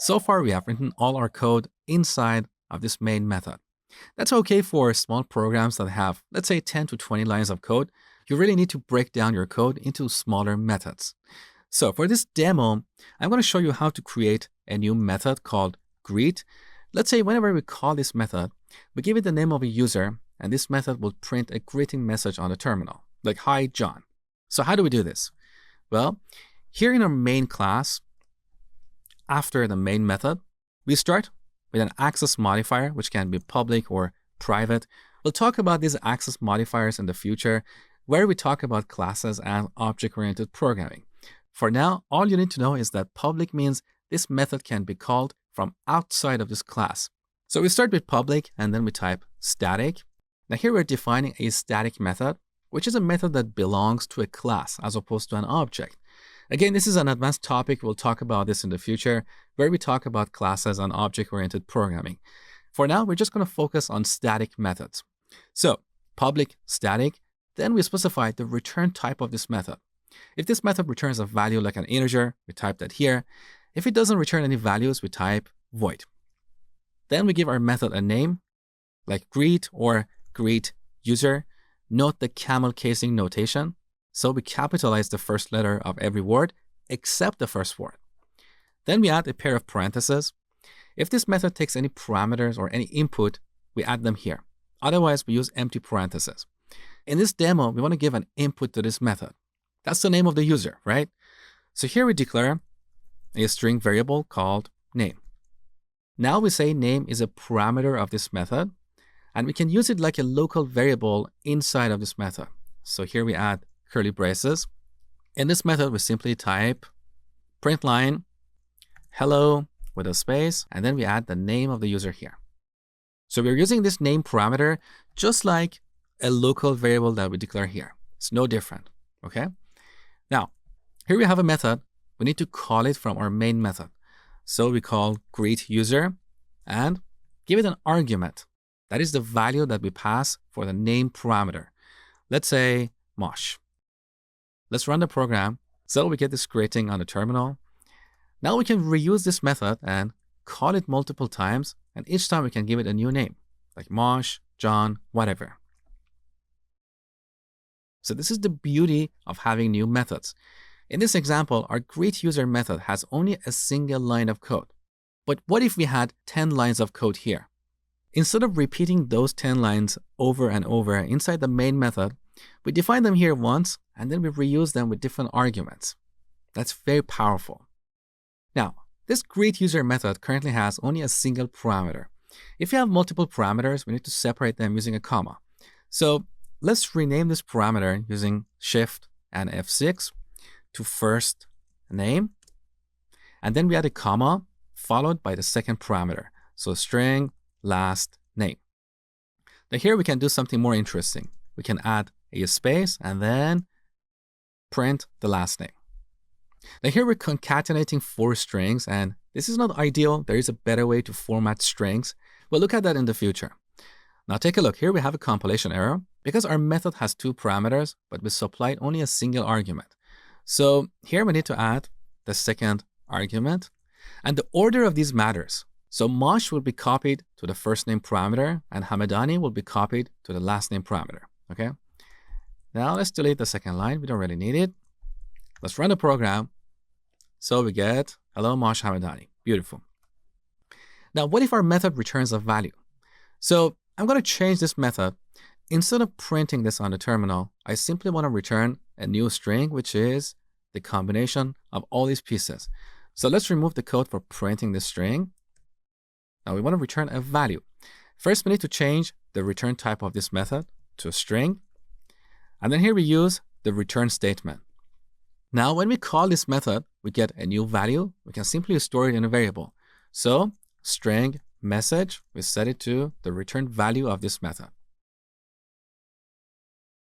So far, we have written all our code inside of this main method. That's okay for small programs that have, let's say, 10 to 20 lines of code. You really need to break down your code into smaller methods. So for this demo, I'm going to show you how to create a new method called greet. Let's say whenever we call this method, we give it the name of a user, and this method will print a greeting message on the terminal, like, "Hi, John." So how do we do this? Well, here in our main class, after the main method, we start with an access modifier, which can be public or private. We'll talk about these access modifiers in the future, where we talk about classes and object-oriented programming. For now, all you need to know is that public means this method can be called from outside of this class. So we start with public, and then we type static. Now here we're defining a static method, which is a method that belongs to a class as opposed to an object. Again, this is an advanced topic. We'll talk about this in the future, where we talk about classes and object-oriented programming. For now, we're just going to focus on static methods. So public static, then we specify the return type of this method. If this method returns a value like an integer, we type that here. If it doesn't return any values, we type void. Then we give our method a name, like greet or greet user. Note the camel casing notation. So we capitalize the first letter of every word except the first word. Then we add a pair of parentheses. If this method takes any parameters or any input, we add them here. Otherwise, we use empty parentheses. In this demo, we want to give an input to this method. That's the name of the user, right? So here we declare a string variable called name. Now we say name is a parameter of this method, and we can use it like a local variable inside of this method. So here we add curly braces. In this method, we simply type print line hello with a space, and then we add the name of the user here. So we're using this name parameter just like a local variable that we declare here. It's no different, okay? Now, here we have a method. We need to call it from our main method. So we call greet user and give it an argument. That is the value that we pass for the name parameter. Let's say Mosh. Let's run the program. So we get this greeting on the terminal. Now we can reuse this method and call it multiple times. And each time we can give it a new name, like Mosh, John, whatever. So this is the beauty of having new methods. In this example, our greet user method has only a single line of code. But what if we had 10 lines of code here? Instead of repeating those 10 lines over and over inside the main method, we define them here once, and then we reuse them with different arguments. That's very powerful. Now, this greet user method currently has only a single parameter. If you have multiple parameters, we need to separate them using a comma. So let's rename this parameter using Shift and F6 to first name. And then we add a comma followed by the second parameter. So string last name. Now here we can do something more interesting. We can add a space and then print the last name. Now here we're concatenating 4 strings, and this is not ideal. There is a better way to format strings. We'll look at that in the future. Now take a look. Here we have a compilation error because our method has 2 parameters, but we supplied only a single argument. So here we need to add the second argument, and the order of these matters. So Mosh will be copied to the first name parameter, and Hamedani will be copied to the last name parameter, okay? Now let's delete the second line. We don't really need it. Let's run the program. So we get hello Mosh Hamedani. Beautiful. Now what if our method returns a value? So I'm going to change this method. Instead of printing this on the terminal, I simply want to return a new string, which is the combination of all these pieces. So let's remove the code for printing this string. Now we want to return a value. First, we need to change the return type of this method to a string. And then here we use the return statement. Now, when we call this method, we get a new value. We can simply store it in a variable. So string message, we set it to the return value of this method.